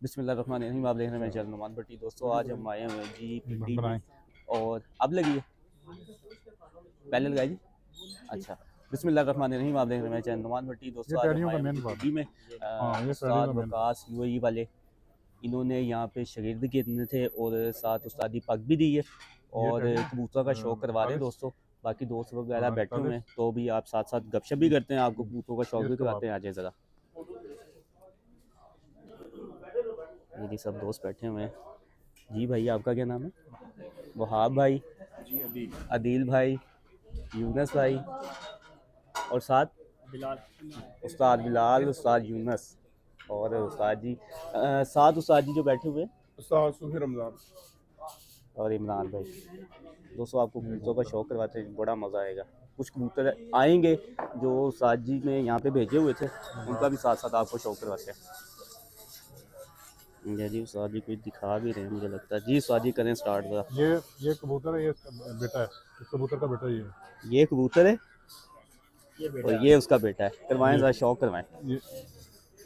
बिस्मिल्लाहिर्रहमानिर्रहीम। आप देख रहे हैं मेरे चैनल नुमान भट्टी। दोस्तों आज हम आए हुए हैं जी पिंडी में बनाए और अब लगी है पहले लगाई जी। अच्छा, बिस्मिल्लाहिर्रहमानिर्रहीम। आप देख रहे हैं मेरे चैनल नुमान भट्टी। ये दोस्तों आज हम टैरियों का आए हैं मेन जी बात है। पिंडी में हाँ, ये टैरियों का उस्ताद मेन बात वकास यूएई वाले इन्होंने यहाँ पे शागिर्द किए थे और साथ उस्तादी पग भी दी है है। ये और टैरियो कबूतर का शौक करवा रहे हैं 40 दोस्तों। बाकी दोस्त वगैरह बैठे हुए 41 हैं तो भी आप साथ साथ गपशप भी करते हैं, आपको कबूतरों का शौक ये भी इसका बाप कराते हैं। आ जाए ज़रा, ये जी सब दोस्त बैठे हुए हैं जी। भाई आपका क्या नाम है? वहाब भाई, अदील भाई, यूनस भाई और साथ उस्ताद बिलाल, उस्ताद यूनस और उस्ताद जी सात उस्ताद जी जो बैठे हुए हैं उस्ताद सूफी रमज़ान। और इमरान भाई। दोस्तों आपको कबूतरों का शौक करवाते हैं, बड़ा मज़ा आएगा। कुछ कबूतर आएंगे जो उस्ताद जी ने यहाँ पे भेजे हुए थे, उनका भी साथ साथ आपको शौक करवाते हैं। जी उस्ताद जी कुछ दिखा भी रहे हैं मुझे लगता है जी। उस्ताद जी करें स्टार्ट ज़रा। ये कबूतर है, ये इसका बेटा है। इस कबूतर का बेटा ये है। ये कबूतर है और ये उसका बेटा है। करवाएं ज़रा, शौक करवाएं। ये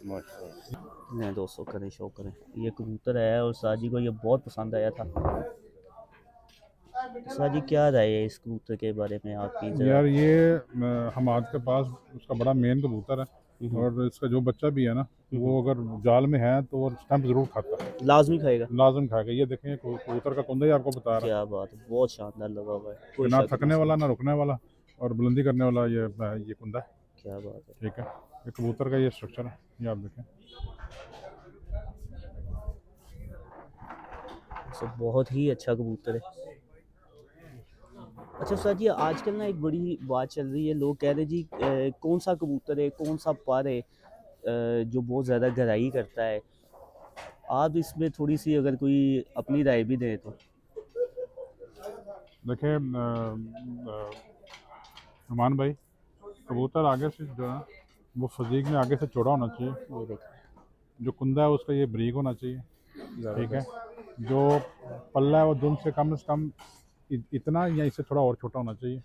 नहीं दोस्तों करें, शौक करें। ये कबूतर है और उस्ताद जी को ये बहुत पसंद आया था। उस्ताद जी क्या राय है इस कबूतर के बारे में आपकी ज़रा? यार ये हमारे के पास उसका बड़ा मेन कबूतर है और इसका जो बच्चा भी है ना, वो अगर जाल में है तो वो स्टंप जरूर खाता है, लाजमी खाएगा। लाजम खाएगा। ये देखें, ये कबूतर का कुंदा ही आपको बता रहा है। क्या बात है, बहुत शानदार लगा हुआ है, कोई ना शक थकने नहीं। वाला, ना रुकने वाला और बुलंदी करने वाला ये कुंदा है। क्या बात है। ठीक है, ये कबूतर का ये स्ट्रक्चर है, ये आप देखें। सो बहुत ही अच्छा कबूतर है। अच्छा सर जी, आजकल ना एक बड़ी बात चल रही है, लोग कह रहे हैं जी कौन सा कबूतर है, कौन सा पर है जो बहुत ज़्यादा गहराई करता है। आप इसमें थोड़ी सी अगर कोई अपनी राय भी दें तो। देखें नुमान भाई, कबूतर आगे से जो है वो फजीक में आगे से चौड़ा होना चाहिए। ये देखें, जो कुंदा है उसका ये बरीक होना चाहिए। ठीक है, ज़बरदस्त। जो पल्ला है वो दुम से कम इतना या इससे थोड़ा और छोटा होना चाहिए।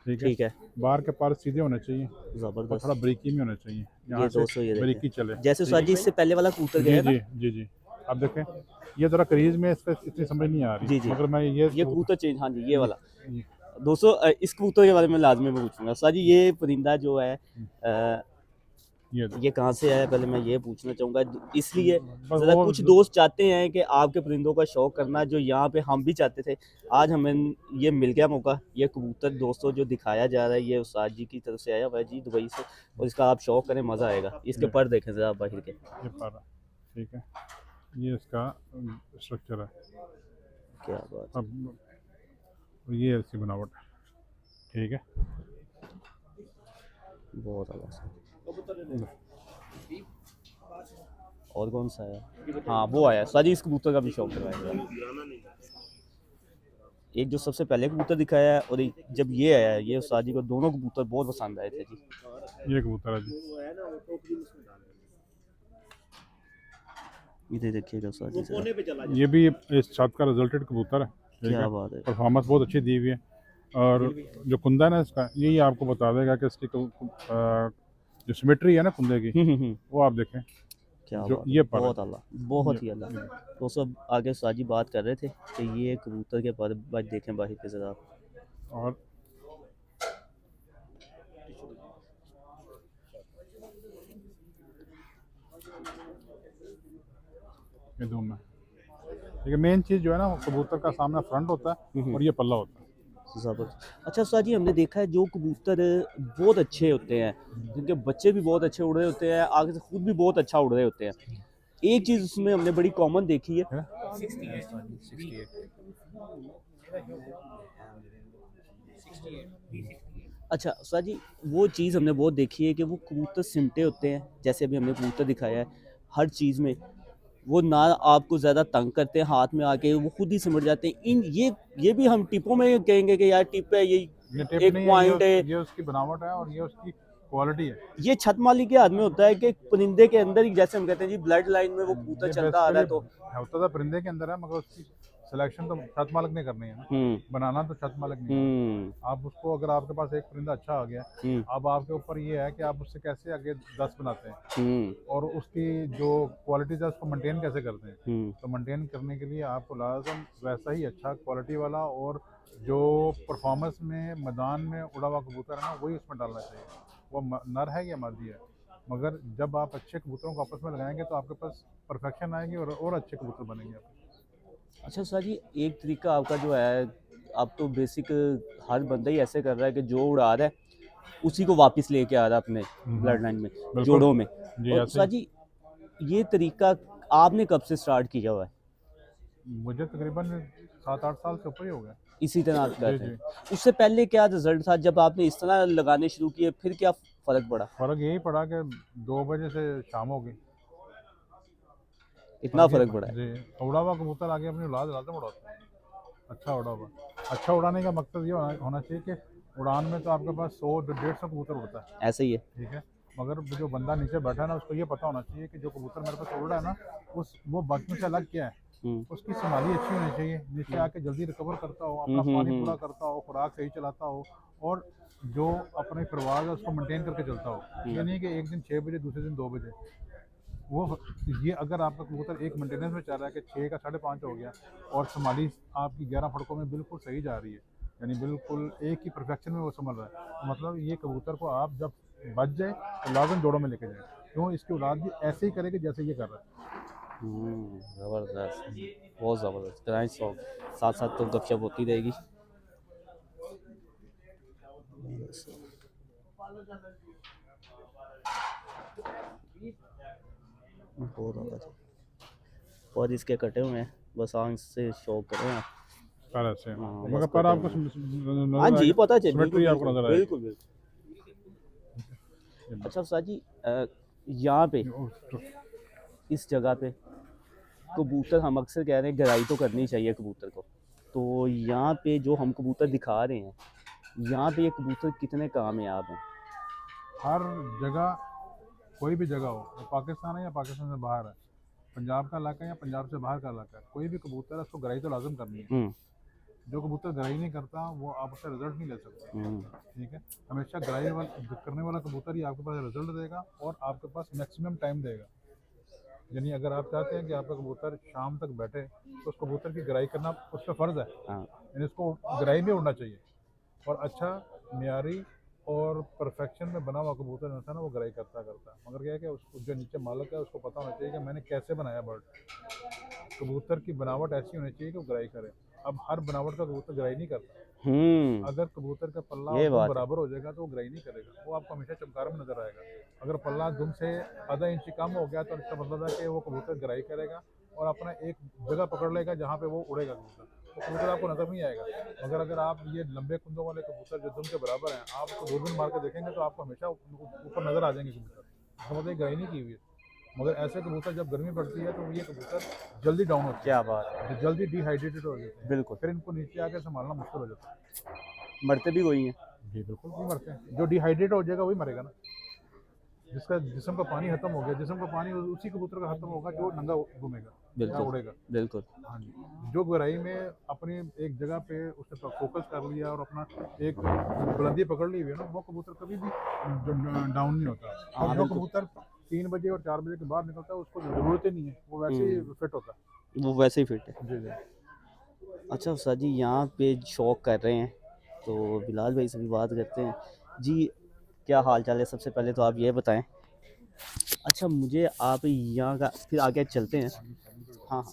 ठीक है, ठीक है, बाहर के पर सीधे होने चाहिए और थोड़ा ज़बरदस्त। बरीकी में होना चाहिए, यहाँ ये से दोस्तों ये बरीकी देखें, चले। जैसे ठीक सर जी है इससे पहले वाला कबूतर जी गया ना। जी जी जी, आप देखें ये ज़रा करीज में इसका इतनी समझ नहीं आ रही, जी जी, मगर मैं ये कबूतर चेंज, हाँ जी ये वाला। ये- दोस्तों इस कबूतर के बारे में लाजमी मैं पूछूंगा सर जी। ये परिंदा जो है ये ये कहाँ से आया, पहले मैं ये पूछना चाहूँगा। इसलिए बस ज़रा वो कुछ दोस्त चाहते हैं कि आपके परिंदों का शौक करना, जो यहाँ पे हम भी चाहते थे। आज हमें ये मिल गया मौका। ये कबूतर दोस्तों जो दिखाया जा रहा है, ये उस्ताद जी की तरफ से आया हुआ है जी दुबई से, और इसका आप शौक करें, मज़ा आएगा। इसके पर देखें ज़रा आप बाहर के। ये पारा। ठीक है, ये इसका स्ट्रक्चर है। क्या बात है। अब ये इसकी बनावट है। ठीक है, बहुत अच्छा। और कौन सा है? हाँ वो आया सर जी, इस कबूतर का भी शौक करवाएगा। एक जो सबसे पहले कबूतर दिखाया है और एक जब ये आया है, ये उस्ताद जी को दोनों कबूतर बहुत पसंद आए थे जी। ये कबूतर है जी। इधर देखिएगा उस्ताद जी ज़रा। ये भी इस छत का रिजल्टेड कबूतर है। ठीक क्या है, बात है। परफॉर्मेंस बहुत अच्छी दी हुई है और जो कुंदा है ना इसका, यही आपको बता देगा कि इसकी जो सिमेट्री है ना कुंदे की, वो आप देखें। क्या जो बात ये है, पर बहुत है, अल्लाह, बहुत ही ये अल्लाह। तो सब आगे उस्ताद जी बात कर रहे थे कि ये कबूतर के पर बाद देखें बाहर के ज़रा आप। और ये दोनों है। ठीक है, मेन चीज़ जो है ना, वो कबूतर का सामने फ्रंट होता है और ये पल्ला होता है। ज़बरदस्त। अच्छा उस्ताद जी, हमने देखा है जो कबूतर बहुत अच्छे होते हैं, जिनके बच्चे भी बहुत अच्छे उड़ रहे होते हैं, आगे से खुद भी बहुत अच्छा उड़ रहे होते हैं, एक चीज़ उसमें हमने बड़ी कॉमन देखी है। है? अच्छा उस्ताद जी, वो चीज़ हमने बहुत देखी है कि वो कबूतर सिमटे होते हैं, जैसे अभी हमने कबूतर दिखाया है, हर चीज़ में वो ना आपको ज़्यादा तंग करते हैं, हाथ में आके वो खुद ही सिमट जाते हैं। इन ये भी हम टिपों में कहेंगे कि यार टिप है, ये ये टिप एक नहीं है, पॉइंट है। ये उसकी बनावट है और ये उसकी क्वालिटी है। ये छत माली के हाथ में होता है कि परिंदे के अंदर ही, जैसे हम कहते हैं जी ब्लड लाइन में वो कबूतर ये चलता आ रहा बेसिकली है तो। होता था परिंदे के अंदर है, मगर उसकी सिलेक्शन तो छत मालिक ने करनी है ना, बनाना तो छत मालिक नहीं है। आप उसको, अगर आपके पास एक परिंदा अच्छा आ गया, अब आपके ऊपर ये है कि आप उससे कैसे आगे 10 बनाते हैं और उसकी जो क्वालिटीज है उसको मेंटेन कैसे करते हैं। तो मेंटेन करने के लिए आपको लाजम वैसा ही अच्छा क्वालिटी वाला और जो परफॉर्मेंस में मैदान में उड़ा हुआ कबूतर है ना, वही उसमें डालना चाहिए। वो नर है या मर्दी है, मगर जब आप अच्छे कबूतरों को आपस में लगाएंगे तो आपके पास परफेक्शन आएगी और अच्छे कबूतर बनेंगे आपके। अच्छा सर जी, एक तरीका आपका जो है, आप तो बेसिक हर बंदा ही ऐसे कर रहा है कि जो उड़ा रहा है उसी को वापस लेके आ रहा है अपने ब्लड लाइन में, बिल्कुल जोड़ों में। जी, और ऐसे सर ही जी, ये तरीका आपने कब से स्टार्ट किया हुआ है? मुझे तकरीबन 7-8 साल से ऊपर ही हो गया। इसी तरह आप कर जी रहे जी, हैं। उससे पहले क्या रिजल्ट था जब आपने इस तरह लगाने शुरू किए, फिर क्या फ़र्क पड़ा? फ़र्क यही पड़ा कि 2 बजे से शाम हो गई। इतना फ़र्क ये फ़र्क पड़ा है? जी, उड़ा हुआ कबूतर आगे अपनी औलाद लाज़म उड़ाता है। अच्छा उड़ा हुआ, अच्छा उड़ाने का मकसद ये होना चाहिए कि उड़ान में तो आपके पास 100 150 कबूतर उड़ता है, ऐसे ही है। ठीक है, मगर जो बंदा नीचे बैठा है ना, उसको ये पता होना चाहिए कि जो कबूतर मेरे पास उड़ रहा है ना, वो बाकियों से अलग क्या है। उसकी संभाली अच्छी होनी चाहिए, नीचे आके जल्दी रिकवर करता हो, अपना पानी पूरा करता हो, खुराक सही चलाता हो और जो अपनी परवाज़ है उसको मेंटेन करके चलता हो। ये नहीं कि एक दिन 6 बजे दूसरे दिन 2 बजे। वो ये अगर आपका कबूतर एक मेंटेनेंस में चल रहा है कि 6 का 5.5 हो गया और संभाली आपकी 11 फड़कों में बिल्कुल सही जा रही है, यानी बिल्कुल एक ही परफेक्शन में वो संभल रहा है, तो मतलब ये कबूतर को आप जब बच जाए तो लाजम जोड़ों में लेके जाए, क्यों इसकी औलाद भी ऐसे ही करेगी जैसे ये कर रहा है। ज़बरदस्त, बहुत ज़बरदस्त। नाइस सॉन्ग, साथ साथ तो गपशप होती रहेगी। बहुत ज़बरदस्त। और इसके कटे हुए हैं, बस आंख से शो करें आप। पर ऐसे हाँ, मगर बस पर कटे आपको हुए हैं। नजर हाँ जी, आएगी, पता चल, बिल्कुल सिमेट्री आपको बिल्कुल नजर आएगी। बिल्कुल बिल्कुल। अच्छा सर जी, यहाँ पे इस जगह पे कबूतर, हम अक्सर कह रहे हैं गहराई तो करनी चाहिए कबूतर को, तो यहाँ पे जो हम कबूतर दिखा रहे हैं, यहाँ पे ये कबूतर कितने कामयाब हैं? हर जगह, कोई भी जगह हो, वो पाकिस्तान है या पाकिस्तान से बाहर है, पंजाब का इलाका है या पंजाब से बाहर का इलाका है, कोई भी कबूतर है उसको गराई तो लाजम करनी है। जो कबूतर गराई नहीं करता वो आप उसका रिजल्ट नहीं ले सकते, ठीक है। हमेशा गराई करने वाला कबूतर ही आपके पास रिजल्ट देगा और आपके पास मैक्सिमम टाइम देगा। यानी अगर आप चाहते हैं कि आपका कबूतर शाम तक बैठे तो उस कबूतर की गराई करना उस पर फ़र्ज़ है, यानी उसको गराई में उड़ना चाहिए। और अच्छा मियारी और परफेक्शन में बना हुआ कबूतर जो था ना, वो गराई करता है, मगर क्या है कि उसको जो नीचे मालिक है उसको पता होना चाहिए कि मैंने कैसे बनाया बर्ड। कबूतर की बनावट ऐसी होनी चाहिए कि वो गराई करे। अब हर बनावट का कबूतर गराई नहीं करता। अगर कबूतर का पल्ला और ये दुम बात है। बराबर हो जाएगा तो वो गराई नहीं करेगा, वो आपको हमेशा चमकार में नजर आएगा। अगर पल्ला दुम से आधा इंच कम हो गया तो इसका मतलब है कि वो कबूतर गराई करेगा और अपना एक जगह पकड़ लेगा जहाँ पे वो उड़ेगा कबूतर, तो कबूतर आपको नजर नहीं आएगा। मगर अगर आप ये लंबे कुंदों वाले कबूतर जो दुम के बराबर हैं, आप उसको दूरबीन मार के देखेंगे तो आपको हमेशा ऊपर नजर आ जाएंगे कबूतर, इसका मतलब गराई नहीं की हुई है। मगर ऐसे कबूतर जब गर्मी पड़ती है तो ये कबूतर जल्दी डाउन होते हैं, क्या बात है, जल्दी डिहाइड्रेटेड हो जाते हैं, बिल्कुल। फिर इनको नीचे आके संभालना मुश्किल हो जाता है। मरते भी वही हैं। जी बिल्कुल, नहीं मरते हैं, जो डिहाइड्रेट हो जाएगा वही मरेगा ना, जिसका जिस्म का पानी खत्म हो गया, जिस्म का पानी उसी कबूतर का खत्म होगा जो नंगा घूमेगा या बिल्कुल उड़ेगा। बिल्कुल। हाँ जी, जो गहराई में अपनी एक जगह पे उसने फोकस कर लिया और अपना एक बुलंदी पकड़ ली हुई है ना, वो कबूतर कभी भी डाउन नहीं होता। हाँ, और जो बिल्कुल। कबूतर 3 बजे और 4 बजे के बाद निकलता है उसको ज़रूरत ही नहीं है, वो वैसे ही फिट होता है। वो वैसे ही फिट है। जी जी। अच्छा सर जी, यहाँ पे शौक कर रहे हैं तो बिलाल भाई से भी बात करते हैं जी। क्या हाल चाल है? सबसे पहले तो आप ये बताएं। अच्छा, मुझे आप यहाँ का, फिर आगे चलते हैं। हाँ हाँ,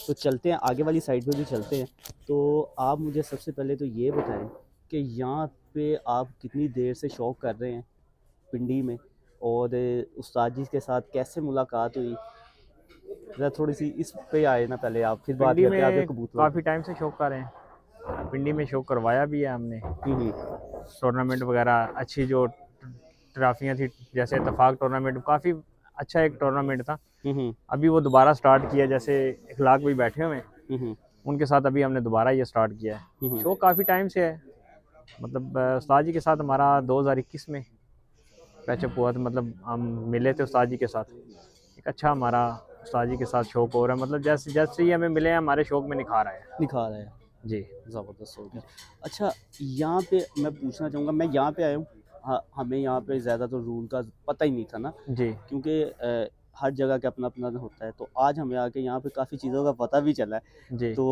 तो चलते हैं आगे वाली साइड पे भी चलते हैं। तो आप मुझे सबसे पहले तो ये बताएं कि यहाँ पे आप कितनी देर से शौक कर रहे हैं पिंडी में, और उस्ताद जी के साथ कैसे मुलाकात हुई? ज़रा थोड़ी सी इस पे आए ना पहले आप, फिर बात पिंडी करते हैं आपके में कबूतरों काफ़ी टाइम से शौक कर रहे हैं। पिंडी में शौक करवाया भी है हमने, टूर्नामेंट वगैरह अच्छी जो ट्रॉफियाँ थी, जैसे इत्तेफाक टूर्नामेंट काफ़ी अच्छा एक टूर्नामेंट था। अभी वो दोबारा स्टार्ट किया, जैसे इखलाक भी बैठे हुए हैं उनके साथ अभी हमने दोबारा ये स्टार्ट किया है। शौक काफ़ी टाइम से है, मतलब उस्ताद जी के साथ हमारा 2021 में पैचअप हुआ था, मतलब हम मिले थे उस्ताद जी के साथ। एक अच्छा हमारा उस्ताद जी के साथ शौक हो रहा है, मतलब जैसे जैसे ही हमें मिले हैं हमारे शौक में निखार आया है। निखार है। जी। ज़बरदस्त हो गया। अच्छा, यहाँ पे मैं पूछना चाहूँगा, मैं यहाँ पे आया हूँ, हमें यहाँ पे ज़्यादा तो रूल का पता ही नहीं था ना, जी। क्योंकि हर जगह का अपना अपना होता है, तो आज हमें आके यहाँ पे काफ़ी चीज़ों का पता भी चला है। जी। तो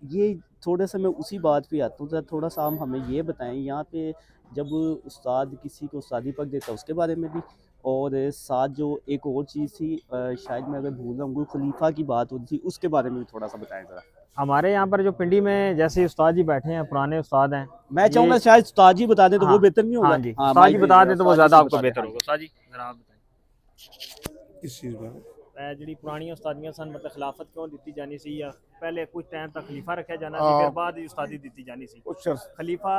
ये थोड़ा सा मैं उसी बात पे आता हूँ, तो थोड़ा सा हम हमें ये बताएं यहाँ पे जब उस्ताद किसी को उस्तादी पक देता है उसके बारे में भी, और साथ जो एक और चीज़ थी, शायद मैं अगर भूल रहा हूँ, खलीफा की बात होती थी, उसके बारे में भी थोड़ा सा बताएं ज़रा। हमारे यहाँ पर जो पिंडी में जैसे उस्ताद जी बैठे हैं, पुराने उस्ताद हैं, मैं चाहूँगा शायद उस्ताद जी बता दें तो वो हाँ, बेहतर नहीं होगा? हाँ जी, हाँ, उस्ताद जी माइक बता दीजिए, दें तो वो उस्ताद जी ज़्यादा से आपको बता दें। बेहतर होगा। उस्ताद जी ज़रा आप बताएं। इस चीज़ में ਜਿਹੜੀ ਪੁਰਾਣੀਆਂ ਉਸਤਾਦੀਆਂ ਸਨ, ਮਤਲਬ ਖਿਲਾਫਤ ਕਿਉਂ ਦਿੱਤੀ ਜਾਣੀ ਸੀ, ਜਾਂ ਪਹਿਲੇ ਕੁਝ ਟਾਈਮ ਤੱਕ ਖਲੀਫਾ ਰੱਖਿਆ ਜਾਣਾ ਸੀ, ਫਿਰ ਬਾਅਦ ਹੀ ਉਸਤਾਦੀ ਦਿੱਤੀ ਜਾਣੀ ਸੀ। ਕੁਛ ਅਰਸ- ਖਲੀਫਾ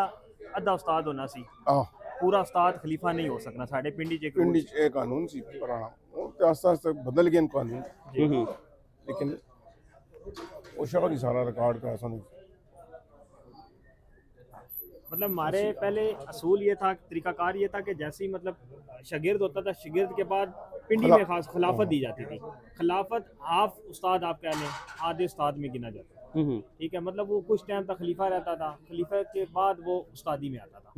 ਅੱਧਾ ਉਸਤਾਦ ਹੋਣਾ ਸੀ, ਆਹ ਪੂਰਾ ਉਸਤਾਦ ਖਲੀਫਾ ਨਹੀਂ ਹੋ ਸਕਣਾ। ਸਾਡੇ ਪਿੰਡੀ 'ਚ ਇੱਕ पिंडी च एक कानून सी पुराना वो तो आस्ता आस्ता बदल गए कानून लेकिन वो शक्ल ही सारा रिकॉर्ड का ऐसा नहीं मतलब हमारे पहले असूल ये था, तरीकाकार ये था कि जैसे ही मतलब शागिर्द होता था, शागिर्द के बाद पिंडी में खास खिलाफत दी जाती थी। खिलाफत हाफ उस्ताद आप कह लें, आधे उस्ताद में गिना जाता है, ठीक है। मतलब वो कुछ टाइम तक खलीफा रहता था, खलीफा के बाद वो उस्तादी में आता था।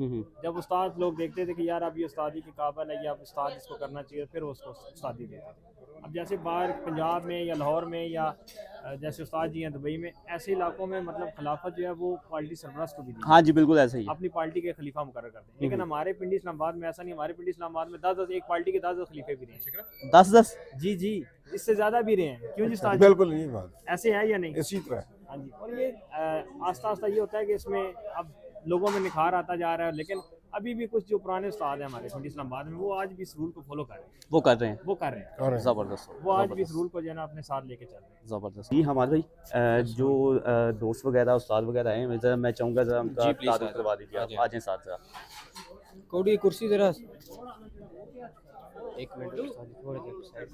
जब उस्ताद लोग देखते थे कि यार अब ये उस्तादी के काबिल है, या अब उस्ताद इसको करना चाहिए, फिर वो उसको उस्तादी देते थे। अब जैसे बाहर पंजाब में या लाहौर में या जैसे उस्ताद जी हैं दुबई में, ऐसे इलाकों में मतलब खिलाफत जो है वो पार्टी सरपरस्त को भी दी हाँ जी, बिल्कुल ऐसा ही है। अपनी पार्टी के खलीफा मुकर्रर करते हैं। लेकिन हमारे पिंडी इस्लामाबाद में ऐसा नहीं। हमारे पिंडी इस्लामाबाद में 10 एक पार्टी के 10 खलीफे भी रहे हैं। 10-10 जी जी, इससे ज्यादा भी रहे हैं। क्यों जी उस्ताद जी? बिल्कुल नहीं बात ऐसे है या नहीं? इसी तरह हाँ जी। और ये आस्ता आस्ता ये होता है कि इसमें अब लोगों में निखार आता जा रहा है, लेकिन अभी भी कुछ जो पुराने उस्ताद हैं हमारे पिंडी इस्लामाबाद में, वो आज भी इस रूल को फॉलो कर रहे हैं। वो कर रहे हैं। वो कर रहे हैं, कर रहे हैं। ज़बरदस्त, वो आज भी इस रूल को जो है ना अपने साथ लेके चल रहे हैं। ज़बरदस्त। जी हमारे भाई, जो दोस्त वगैरह उस्ताद वगैरह हैं, मैं चाहूँगा ज़रा उनका तारुफ करवा दीजिए आप। आ जाएं साथ ज़रा। कौड़ी कुर्सी जरा एक मिनट थोड़ी देर साइड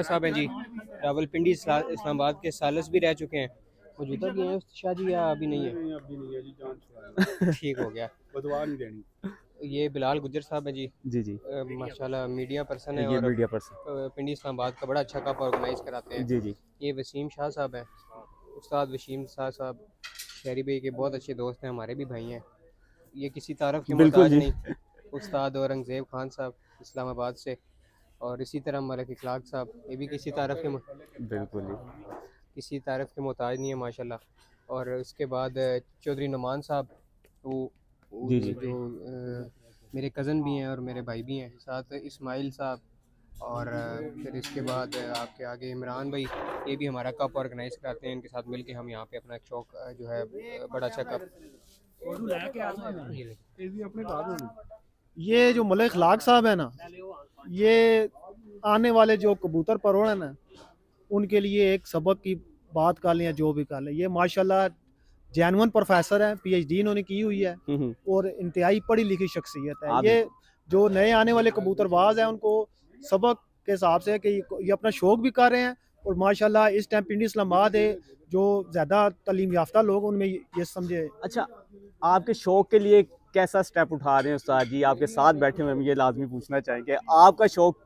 साहब हैं जी, रावलपिंडी इस्लामाबाद के सालस भी रह चुके हैं, मौजूदा भी हैं शाह जी, या अभी नहीं है? अभी नहीं है जी, जान छुड़ाएं, ठीक हो गया। बदवा नहीं देनी। ये बिलाल गुज्जर साहब हैं जी, जी जी, माशाल्लाह मीडिया पर्सन है ये और मीडिया पर्सन। पिंडी इस्लामाबाद का बड़ा अच्छा कप ऑर्गेनाइज कराते हैं। जी जी, ये वसीम शाह साहब हैं, उस्ताद वसीम शाह साहब शहरी भाई के बहुत अच्छे दोस्त हैं, हमारे भी भाई हैं। ये किसी तारफ़ के बिल्कुल मोहताज जी। नहीं। उस्ताद औरंगज़ेब खान साहब इस्लामाबाद से, और इसी तरह मलिक इखलाक साहब, ये भी किसी तारफ़ के बिल्कुल जी। किसी तारफ़ के मोहताज नहीं है माशाल्लाह। और उसके बाद चौधरी नुमान साहब, वो जी जी। जो मेरे कज़न भी हैं और मेरे भाई भी हैं, साथ इस्माइल साहब, और फिर इसके बाद आपके आगे इमरान भाई, ये भी हमारा कप ऑर्गेनाइज कराते हैं। इनके साथ मिलके हम यहाँ पे अपना एक शौक जो है बड़ा अच्छा कप ये जो मलिक इखलाक साहब है ना, ये आने वाले जो कबूतर परोड़ हैं ना, उनके लिए एक सबक की बात कर लें या जो भी कर लें, ये माशाल्लाह जेन्युइन प्रोफेसर हैं, पीएचडी इन्होंने की हुई है और इंतहाई पढ़ी लिखी शख्सियत है। हाँ, ये जो नए आने वाले कबूतरबाज हैं उनको सबक के हिसाब से कि ये अपना शौक भी कर रहे हैं, और माशाल्लाह इस टाइम पिंडी इस्लामाबाद है जो ज़्यादा तालीम याफ्ता लोग उनमें ये समझे। अच्छा, आपके शौक के लिए कैसा स्टेप उठा रहे हैं उस्ताद जी? आपके साथ बैठे हुए हम ये लाजमी पूछना चाहेंगे, आपका शौक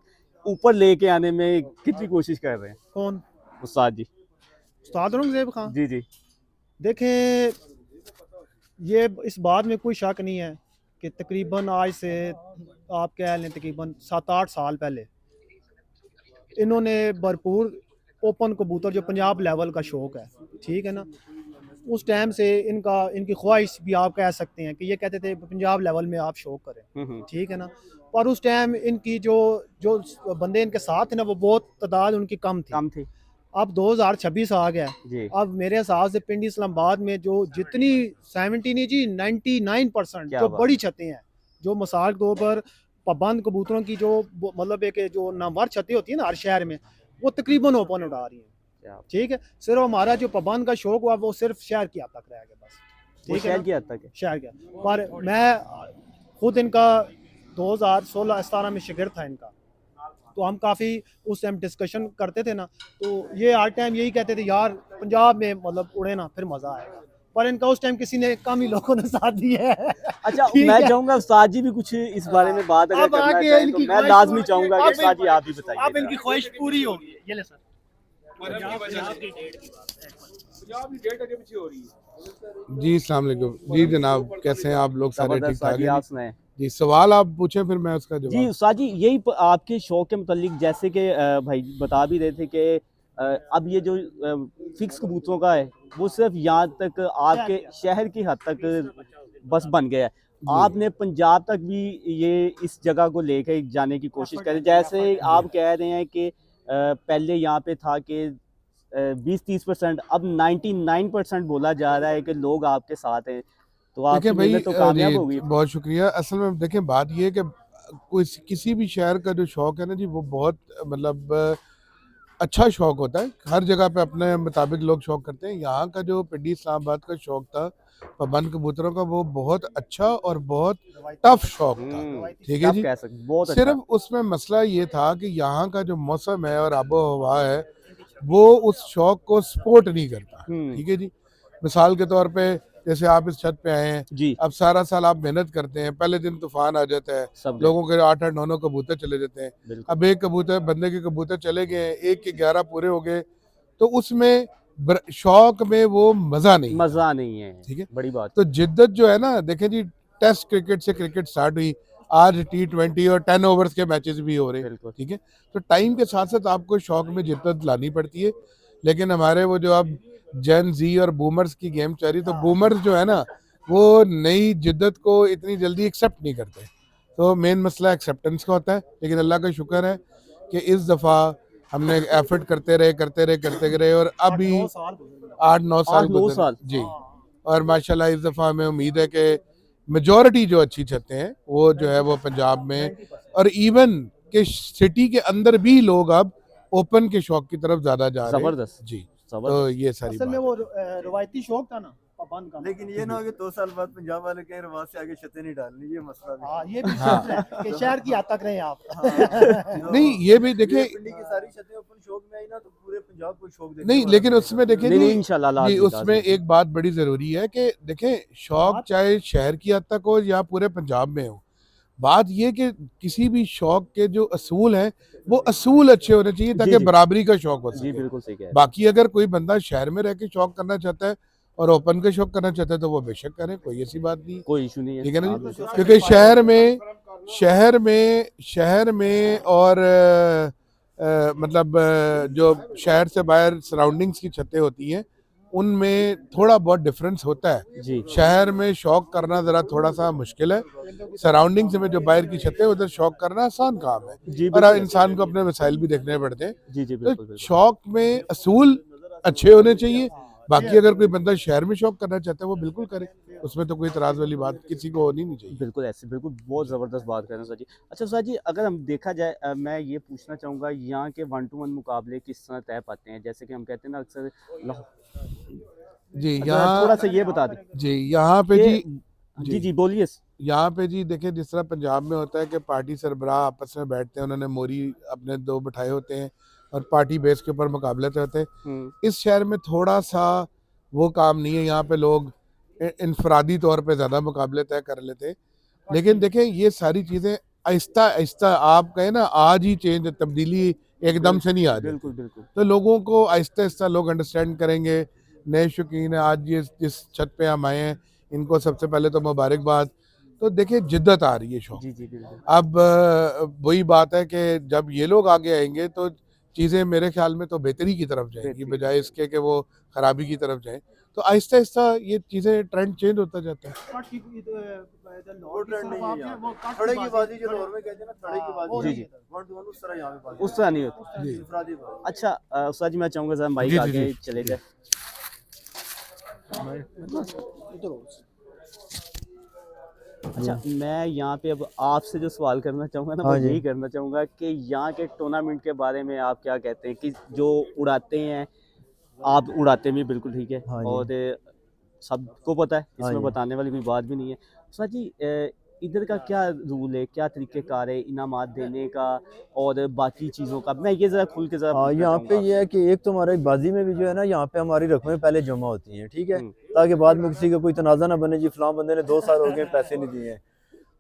ऊपर लेके आने में कितनी कोशिश कर रहे हैं कौन? उस्ताद जी? उस्ताद औरंगज़ेब खान। जी जी, देखें, ये इस बात में कोई शक नहीं है कि तकरीबन आज से आप कह लें तकरीबन 7-8 साल पहले इन्होंने भरपूर ओपन कबूतर, जो पंजाब लेवल का शौक़ है, ठीक है ना, उस टाइम से इनकी ख्वाहिश भी आप कह सकते हैं कि ये कहते थे पंजाब लेवल में आप शौक़ करें, ठीक है ना। पर उस टाइम इनकी जो जो बंदे इनके साथ हैं ना, वो बहुत तादाद उनकी कम थी। अब 2026 आ गया जी। अब मेरे हिसाब से पिंडी इस्लामाबाद में जो जितनी 70 नहीं जी 99% क्या जो बात बड़ी छतें हैं, जो मिसाल के तौर पर पाबंद कबूतरों की जो मतलब एक जो नामवर छतें होती है ना हर शहर में, वो तकरीबन ओपन उड़ा रही हैं, ठीक है। सिर्फ हमारा जो पाबंद का शौक हुआ वो सिर्फ शहर की हद तक रह गया बस, वो ठीक है शहर ना? की हद तक है। शहर का। पर मैं खुद इनका 2016-17 में शिगिर्द था इनका, तो हम काफ़ी उस टाइम डिस्कशन करते थे ना, तो ये हर टाइम यही कहते थे यार पंजाब में मतलब उड़े ना फिर मज़ा आएगा। पर इनका उस टाइम किसी ने कम ही लोगों ने साथ दिया है। अच्छा ठीक मैं है। चाहूंगा उस्ताद जी भी कुछ इस बारे में बात अगर अब करना आगे चाहें तो इनकी मैं ख्वाहिश लाजमी पूरी- चाहूंगा कि अब उस्ताद जी आप भी अब बताइए। इनकी ख्वाहिश पूरी होगी। ये ले सर। जी अस्सलाम वालेकुम जी जनाब, कैसे हैं आप लोग? सारे ठीक जबरदस्त ठाक उस्ताद जी, हैं आप जी? सुनाएं। जी सवाल आप पूछें फिर मैं उसका जी जवाब। उस्ताद जी यही आपके शौक के मुतालिक जैसे कि भाई बता भी रहे थे कि अब ये जो फिक्स कबूतरों का है वो सिर्फ यहाँ तक आपके शहर की हद तक बस बन गया है। आपने पंजाब तक भी ये इस जगह को लेकर जाने की कोशिश करी, जैसे आप कह रहे हैं कि पहले यहाँ पे था कि 20-30% अब 99% बोला जा रहा है कि लोग आपके साथ हैं, तो आपकी देखिए भाई मेहनत तो कामयाब हो जी गई। बहुत शुक्रिया। असल में देखें बात ये है कि कोई किसी भी शहर का जो शौक है ना जी वो बहुत मतलब अच्छा शौक होता है। हर जगह पे अपने मुताबिक लोग शौक करते हैं। यहाँ का जो पिंडी इस्लामाबाद का शौक था पबंद कबूतरों का, वो बहुत अच्छा और बहुत टफ शौक था। ठीक है आप जी। कह सकते बहुत अच्छा। सिर्फ उसमें मसला ये था कि यहाँ का जो मौसम है और आबो हवा है वो उस शौक को सपोर्ट नहीं करता। ठीक है जी। मिसाल के तौर पे जैसे आप इस छत पे आए हैं, जी अब सारा साल आप मेहनत करते हैं, पहले दिन तूफान आ जाता है, सब लोगों के 8-8 9-9 कबूतर चले जाते हैं। बिल्कुल अब एक कबूतर बंदे के कबूतर चले गए, एक के 11 पूरे हो गए, तो उसमें शौक में वो मजा नहीं। मजा नहीं है। ठीक है। बड़ी बात। तो जिद्दत जो है ना, देखें जी टेस्ट क्रिकेट से क्रिकेट स्टार्ट हुई, आज T20 और 10 ओवर्स के मैचेस भी हो रहे हैं। बिल्कुल ठीक है। तो टाइम के साथ साथ आपको शौक में जिद्दत लानी पड़ती है। लेकिन हमारे वो जो अब जेन जी और बूमर्स की गेम चल रही, तो बूमर्स जो है ना वो नई जिद्दत को इतनी जल्दी एक्सेप्ट नहीं करते। तो मेन मसला एक्सेप्टेंस का होता है। लेकिन अल्लाह का शुक्र है कि इस दफ़ा हमने एफर्ट करते रहे और अभी 8-9 साल 8-9 गुजर साल जी। और माशाल्लाह इस दफ़ा हमें उम्मीद है कि मेजॉरिटी जो अच्छी छतें हैं वो जो है वो पंजाब में, और इवन के सिटी के अंदर भी लोग अब ओपन के शौक की तरफ ज़्यादा जा रहे हैं जबरदस्त जी। तो जबरदस्त। ये सारी असल में बात वो रवायती शौक था ना पाबंद का। लेकिन ये ना हो कि 2 साल बाद पंजाब वाले कहें रिवाज से आगे छतें नहीं डालनी, ये मसला भी हाँ ये भी हाँ। सोच रहे हैं कि शहर की हद तक रहे आप। नहीं ये भी देखिए पिंडी की सारी छतें ओपन शौक में आई ना तो पूरे पंजाब को शौक देने नहीं, वाला लेकिन बनेगा। उसमें देखें नहीं नहीं जी इंशाल्लाह जी लाजमी, उसमें लाजमी। एक बात बड़ी ज़रूरी है कि देखें शौक चाहे शहर की हद तक हो या पूरे पंजाब में हो, बात ये कि किसी भी शौक के जो असूल हैं वो असूल अच्छे होने चाहिए ताकि जी, जी। बराबरी का शौक हो जी सके। बिल्कुल सही कह रहे हैं। बाकी अगर कोई बंदा शहर में रह के शौक करना चाहता है और ओपन का शौक करना चाहता है तो वो बेशक करे, कोई ऐसी बात नहीं है। कोई इशू नहीं है। ठीक है ना हाँ, जी। बिल्कुल। क्योंकि शहर में और मतलब जो शहर से बाहर सराउंडिंग्स की छतें होती हैं उनमें थोड़ा बहुत डिफरेंस होता है। जी शहर में शौक करना ज़रा थोड़ा सा मुश्किल है, सराउंडिंग्स में जो बाहर की छतें उधर शौक करना आसान काम है। जी और बिल्कुल इंसान को अपने वसाइल भी देखने पड़ते हैं। जी जी तो बिल्कुल बिल्कुल शौक में असूल अच्छे होने चाहिए। बाकी अगर कोई बंदा शहर में शौक करना चाहता है वो बिल्कुल करे, उसमें तो कोई इतराज़ वाली बात किसी को होनी नहीं चाहिए। बिल्कुल ऐसे बिल्कुल बहुत ज़बरदस्त बात कर रहे हैं सर जी। अच्छा सर जी अगर हम देखा जाए मैं ये पूछना चाहूँगा यहाँ के 1-to-1 मुकाबले किस तरह तय पाते हैं, जैसे कि हम कहते हैं ना अक्सर जी अच्छा, यहाँ थोड़ा सा ये बता दें जी यहाँ पे जी कि जी जी बोलिए। यहाँ पे जी देखिए जिस तरह पंजाब में होता है कि पार्टी सरबराह आपस में बैठते हैं, उन्होंने मोरी अपने 2 बिठाए होते हैं और पार्टी बेस के ऊपर मुकाबले तय होते हैं। इस शहर में थोड़ा सा वो काम नहीं है। यहाँ पे लोग इनफरादी तौर पे ज़्यादा मुकाबले तय कर लेते हैं। लेकिन देखें ये सारी चीज़ें आहिस्ता आहिस्ता, आप कहें ना आज ही चेंज तब्दीली एकदम से नहीं आ जाती। बिल्कुल बिल्कुल तो लोगों को आहिस्ता आहिस्ता लोग अंडरस्टैंड करेंगे। नए शौकीन है, आज ये जिस छत पे हम आए हैं इनको सबसे पहले तो मुबारकबाद। तो देखिए जिद्दत आ रही है शौक। जी जी बिल्कुल अब वही बात है कि जब ये लोग आगे आएंगे तो चीज़ें मेरे ख्याल में तो बेहतरी की तरफ जाएंगी बेहतरी। बजाय इसके कि वो खराबी की तरफ जाएं। तो आहिस्ता आहिस्ता ये चीज़ें ट्रेंड चेंज होता जाता है। वो ट्रेंड नहीं है यहाँ। थड़े की बाजी जो लाहौर में कहते हैं ना, थड़े की बाजी जी, जी। 1-to-1 उस तरह यहाँ पे बाजी उस तरह नहीं होती। जी इनफरादी बाजी। अच्छा सर जी मैं चाहूँगा जरा माइक जी, जी, आगे जी। चले जाए। अच्छा मैं यहाँ पे अब आपसे जो सवाल करना चाहूँगा ना वो हाँ जी। यही करना चाहूँगा कि यहाँ के टूर्नामेंट के बारे में आप क्या कहते हैं कि जो उड़ाते हैं, आप उड़ाते भी बिल्कुल ठीक है हाँ जी। और सबको पता है, हाँ इसमें जी। बताने वाली कोई बात भी नहीं है। सर जी इधर का क्या रूल है, क्या तरीक़ेकार है इनामात देने का और बाकी चीज़ों का? मैं ये ज़रा खुल के ज़रा हाँ, पूछना यहाँ पे चाहूँगा ये है आपसे। कि एक तो हमारा एक बाजी में भी जो है ना, यहाँ पे हमारी रकमें पहले जमा होती हैं, ठीक है, हुँ, ताकि बाद में किसी का कोई तनाज़ा ना बने जी फलां बंदे ने 2 साल हो गए पैसे नहीं दिए हैं।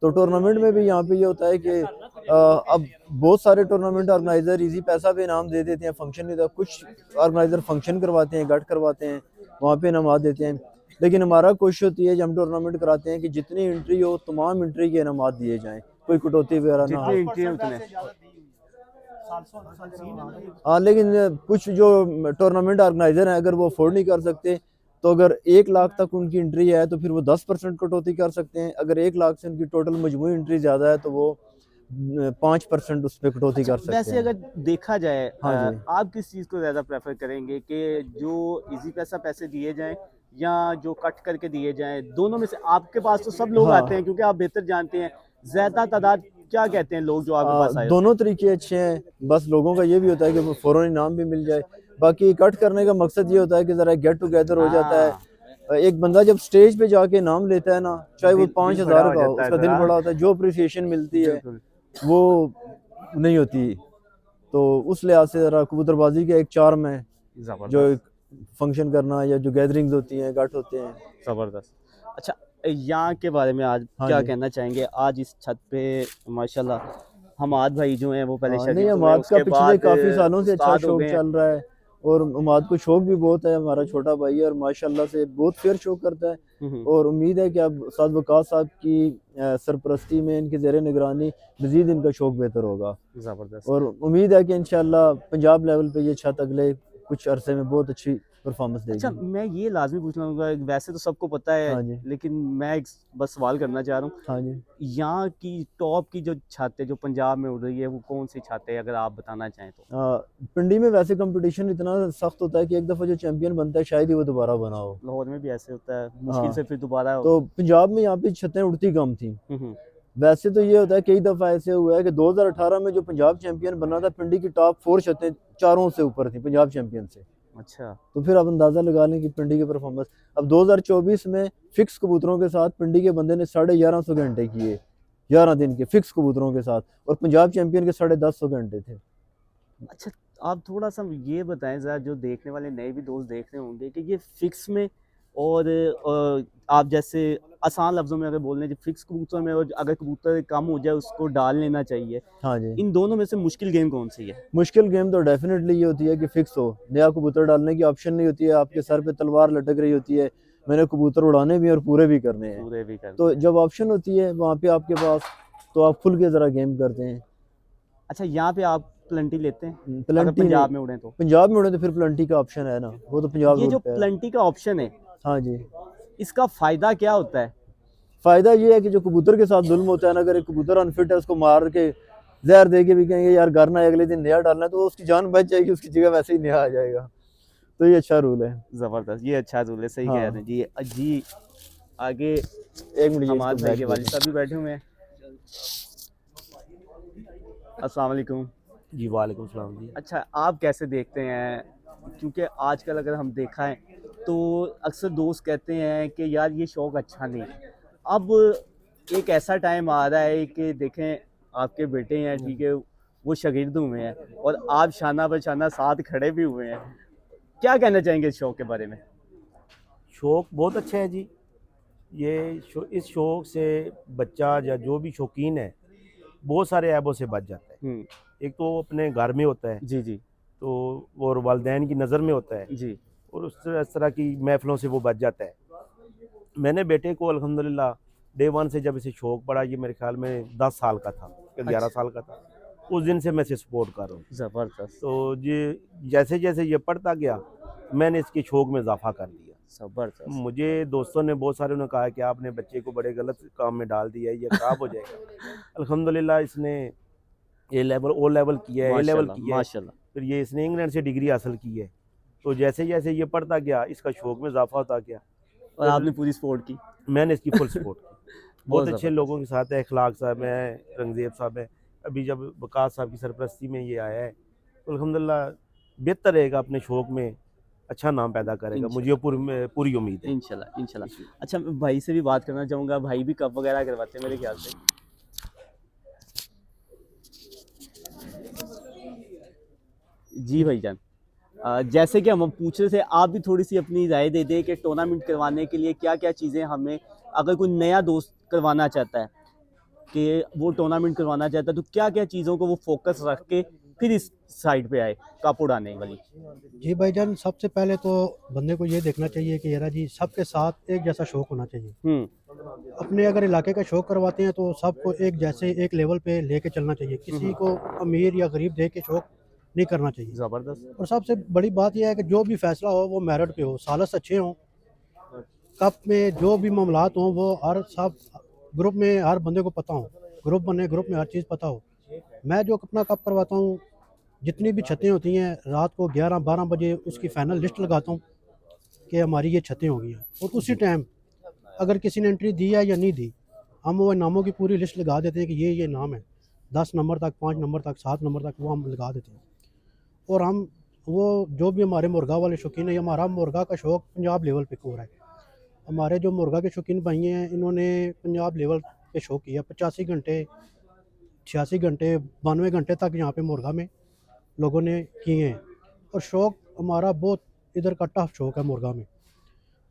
तो टूर्नामेंट में भी यहाँ पे ये होता है कि अब बहुत सारे टूर्नामेंट ऑर्गेनाइजर इजी पैसा पे इनाम दे देते हैं, फंक्शन नहीं था, कुछ ऑर्गेनाइजर फंक्शन करवाते हैं, गट करवाते हैं, वहाँ पे इनामात देते हैं। लेकिन हमारा कोशिश होती है जब हम टूर्नामेंट कराते हैं कि जितनी एंट्री हो तमाम एंट्री के इनामात दिए जाएँ, कोई कटौती वगैरह ना हो। जितनी एंट्री है उतने। हाँ, लेकिन कुछ जो टूर्नामेंट ऑर्गेनाइजर हैं अगर वो अफोर्ड नहीं कर सकते, तो अगर 1 लाख तक उनकी एंट्री है तो फिर वो 10% कटौती कर सकते हैं। अगर 1 लाख से उनकी टोटल मजमूई एंट्री ज़्यादा है तो वो 5% उस पे कटौती कर सकते वैसे हैं। अगर देखा जाए हाँ जी। आप किस चीज़ को ज़्यादा प्रेफ़र करेंगे कि जो इजी पैसे दिए जाएँ या जो कट करके दिए जाएँ? दोनों में से आपके पास तो सब लोग हाँ। आते हैं क्योंकि आप बेहतर जानते हैं। ज़्यादा तादाद क्या कहते हैं लोग जो आपके पास आए होते दोनों तरीके अच्छे हैं, बस लोगों का ये भी होता है कि वो फ़ौरन इनाम भी मिल जाए। बाकी कट करने का मकसद ये होता है कि ज़रा गेट टुगेदर हो हैं? जाता है। हाँ, एक बंदा जब स्टेज पे जाके इनाम लेता है ना, चाहे वो दिल बड़ा 5,000 हो का हो, जाता है उसका दिल ज़रा। बड़ा होता है, जो अप्रिसिएशन मिलती है बिल्कुल। वो नहीं होती। तो उस लिहाज से ज़रा कबूतरबाजी का एक चार्म है, जो ज़बरदस्त, एक फंक्शन करना या जो गैदरिंग्स होती हैं, गट होते हैं। ज़बरदस्त। अच्छा, यहाँ के बारे में आज हाँ क्या जी। कहना चाहेंगे? आज इस छत पे माशाल्लाह हमाद भाई जो हैं वो पहले हाँ, नहीं शागिर्द हुए, हमाद का उसके पिछले बाद काफ़ी सालों से अच्छा उस्ताद हो शौक गए हैं। चल रहा है और हमाद को शौक भी बहुत है, हमारा छोटा भाई है और माशाल्लाह से बहुत फेयर शौक करता है। हुँ, हुँ। और उम्मीद है कि अब उस्ताद वक़ास साहब की सरपरस्ती में इनके ज़ेर निगरानी मज़ीद इनका शौक बेहतर होगा ज़बरदस्त। और उम्मीद है कि इंशाल्लाह पंजाब लेवल पे ये छत अगले कुछ अरसे में बहुत अच्छी परफॉर्मेंस अच्छा, देगी। मैं ये लाज़मी पूछना चाहूँगा, वैसे तो सबको पता है, हाँ जी, लेकिन मैं एक बस सवाल करना चाह रहा हूँ। हाँ जी। यहाँ की टॉप की जो छत है, जो पंजाब में उड़ रही है, वो कौन-सी छत है? अगर आप बताना चाहें तो? पिंडी में वैसे कंपटीशन इतना सख्त होता है कि एक दफ़ा जो चैंपियन बनता है शायद ही वो दोबारा बना हो। लाहौर में भी ऐसे होता है, मुश्किल हाँ, से फिर दोबारा तो पंजाब में यहाँ पे छतें उड़ती कम थी। हुँ, हुँ। वैसे तो ये होता है कई दफ़ा ऐसे हुआ है कि 2018 में जो पंजाब चैंपियन बना था, पिंडी की टॉप 4 छतें चारों से ऊपर थी पंजाब चैंपियन से। अच्छा, तो फिर आप अंदाज़ा लगा लें कि पिंडी की परफॉर्मेंस। अब 2024 में फिक्स कबूतरों के साथ पिंडी के बंदे ने 1150 घंटे किए, 11 दिन के फिक्स कबूतरों के साथ, और पंजाब चैंपियन के 1050 घंटे थे। अच्छा, आप थोड़ा-सा ये बताएँ ज़रा, जो देखने वाले नए भी दोस्त देख रहे होंगे कि ये फ़िक्स में और आप जैसे आसान लफ्ज़ों में अगर बोल लें, जो फ़िक्स कबूतर में और अगर कबूतर कम हो जाए उसको डाल लेना चाहिए, हाँ जी। इन दोनों में से मुश्किल गेम कौन-सी है? मुश्किल गेम तो डेफ़िनेटली ये होती है कि फिक्स हो, नया कबूतर डालने की ऑप्शन नहीं होती है, आपके सर पे तलवार लटक रही होती है, मैंने कबूतर उड़ाने भी हैं और पूरे भी करने हैं। पूरे भी करते तो हैं। जब ऑप्शन होती है वहाँ पे आपके पास, तो आप खुल के ज़रा गेम करते हैं। अच्छा, यहाँ पे आप प्लंटी लेते हैं? अगर प्लंटी नहीं, पंजाब में उड़ें तो? पंजाब में उड़े तो फिर प्लंटी का ऑप्शन है ना, वो तो पंजाब ये जो रूट पे है। प्लंटी का ऑप्शन है, हाँ जी। इसका फ़ायदा क्या होता है? फ़ायदा ये है कि जो कबूतर के साथ जुल्म होता है ना, अगर एक कबूतर अनफिट है उसको मार के ज़हर दे के भी कहेंगे यार घर ना आए, अगले दिन नया डालना है, तो उसकी जान बच जाएगी, उसकी जगह वैसे ही नया आ जाएगा। तो ये अच्छा रूल है। ज़बरदस्त, ये अच्छा रूल है, सही कह हाँ। रहे हैं जी। जी, आगे 1 मिनट, ये हमाद इसको भाई बैक के दे वालिद दें। साहब भी बैठे हुए हैं। अस्सलाम वालेकुम। जी वालेकुम सलाम जी। अच्छा, आप कैसे देखते हैं, क्योंकि आजकल अगर हम देखा है तो अक्सर दोस्त कहते हैं कि यार ये शौक़ अच्छा नहीं। अब एक ऐसा टाइम आ रहा है कि देखें, आपके बेटे हैं, ठीक है, वो शागिर्द हुए हैं और आप शाना बशाना साथ खड़े भी हुए हैं। क्या कहना चाहेंगे इस शौक़ के बारे में? शौक़ बहुत अच्छा है जी। इस शौक़ से बच्चा या जो भी शौकीन है बहुत सारे ऐबों से बच जाता है। हुँ, एक तो अपने घर में होता है, जी, जी, तो और वालिदैन की नज़र में होता है, जी। और इस तरह की महफ़िलों से वो बच जाता है। मैंने बेटे को अल्हम्दुलिल्लाह डे 1 से जब इसे शौक़ पड़ा, ये मेरे ख़्याल में 10 साल का था या 11 साल का था, उस दिन से मैं इसे सपोर्ट कर रहा हूँ। ज़बरदस्त, तो ये जैसे-जैसे ये पढ़ता गया, मैंने इसके शौक़ में इज़ाफ़ा कर दिया। ज़बरदस्त। मुझे दोस्तों ने बहुत सारे ने कहा कि आपने बच्चे को बड़े गलत काम में डाल दिया है, ये ख़राब हो जाएगा। अल्हम्दुलिल्लाह इसने ए लेवल, ओ लेवल किया है, ए लेवल माशाल्लाह, किया है, माशाल्लाह। फिर ये इसने इंग्लैंड से डिग्री हासिल की है। तो जैसे-जैसे ये पढ़ता गया, इसका शौक़ में इज़ाफ़ा होता गया और आपने पूरी सपोर्ट की। मैंने इसकी फुल सपोर्ट की। बहुत बहुत अच्छे ज़बरदस्त। लोगों के साथ है, इखलाक साहब हैं, रंगज़ेब साहब हैं। अभी जब वक़ास साहब की सरपरस्ती में ये आया है, तो अल्हम्दुलिल्लाह बेहतर रहेगा अपने शौक़ में अच्छा नाम पैदा करेगा, इंशाल्लाह। मुझे पूरी उम्मीद है। इंशाल्लाह इंशाल्लाह। अच्छा, मैं भाई से भी बात करना चाहूँगा, भाई भी कप वगैरह करवाते हैं मेरे ख्याल से। जी भाईजान, जैसे कि हम पूछ रहे थे, आप भी थोड़ी सी अपनी राय दे दें कि टूर्नामेंट करवाने के लिए क्या क्या चीज़ें हमें, अगर कोई नया दोस्त करवाना चाहता है कि वो टूर्नामेंट करवाना चाहता है, तो क्या क्या चीज़ों को वो फोकस रख के फिर इस साइड पे आए कप उड़ाने वाली। जी भाईजान, सबसे पहले तो बंदे को ये देखना चाहिए कि यार जी सबके साथ एक जैसा शौक होना चाहिए। अपने अगर इलाके का शौक करवाते हैं तो सबको एक जैसे एक लेवल पे लेके चलना चाहिए, किसी को अमीर या गरीब देख के शौक नहीं करना चाहिए। ज़बरदस्त। और सबसे बड़ी बात यह है कि जो भी फैसला हो वो मेरिट पे हो, सालस अच्छे हों, कप में जो भी मामलात हों वो हर सब ग्रुप में हर बंदे को पता हो, ग्रुप बने, ग्रुप में हर चीज़ पता हो। मैं जो अपना कप करवाता हूँ, जितनी भी छतें होती हैं रात को 11-12 बजे उसकी फ़ाइनल लिस्ट लगाता हूँ कि हमारी ये छतें हो गई हैं, और उसी टाइम अगर किसी ने एंट्री दी है या नहीं दी, हम वो नामों की पूरी लिस्ट लगा देते हैं कि ये नाम है, 10 नंबर तक, 5 नंबर तक, 7 नंबर तक वो हम लगा देते हैं। और हम वो जो भी हमारे मुर्गा वाले शौकीन है, हमारा मुर्गा का शौक पंजाब लेवल पे हो रहा है। हमारे जो मुर्गा के शौकीन भाई हैं, इन्होंने पंजाब लेवल पे शौक किया, 85 घंटे, 86 घंटे, 92 घंटे तक यहाँ पे मुर्गा में लोगों ने किए हैं। और शौक हमारा बहुत इधर का टफ शौक है मुर्गा में।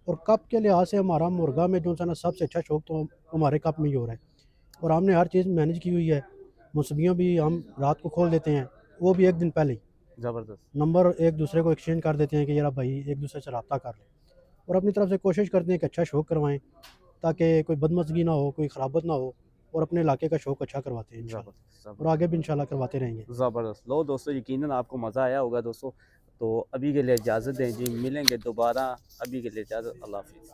और कप के लिहाज से हमारा मुर्गा में जो सा ना सबसे अच्छा शौक तो हमारे कप में ही हो रहा है। और हमने हर चीज़ मैनेज की हुई है, मौसमियाँ भी हम रात को खोल देते हैं, वो भी एक दिन पहले ही। ज़बरदस्त। नंबर एक दूसरे को एक्सचेंज कर देते हैं कि यार भाई एक दूसरे से रब्ता कर लें, और अपनी तरफ से कोशिश करते हैं कि अच्छा शौक करवाएं ताकि कोई बदमज़गी ना हो, कोई ख़राबत ना हो, और अपने इलाके का शौक अच्छा करवाते हैं इंशाल्लाह, और आगे भी इंशाल्लाह करवाते रहेंगे। ज़बरदस्त। लो दोस्तों, यकीनन आपको मज़ा आया होगा दोस्तों। तो अभी के लिए इजाज़त दें जी, मिलेंगे दोबारा। अभी के लिए इजाज़त, अल्लाह हाफ़िज़।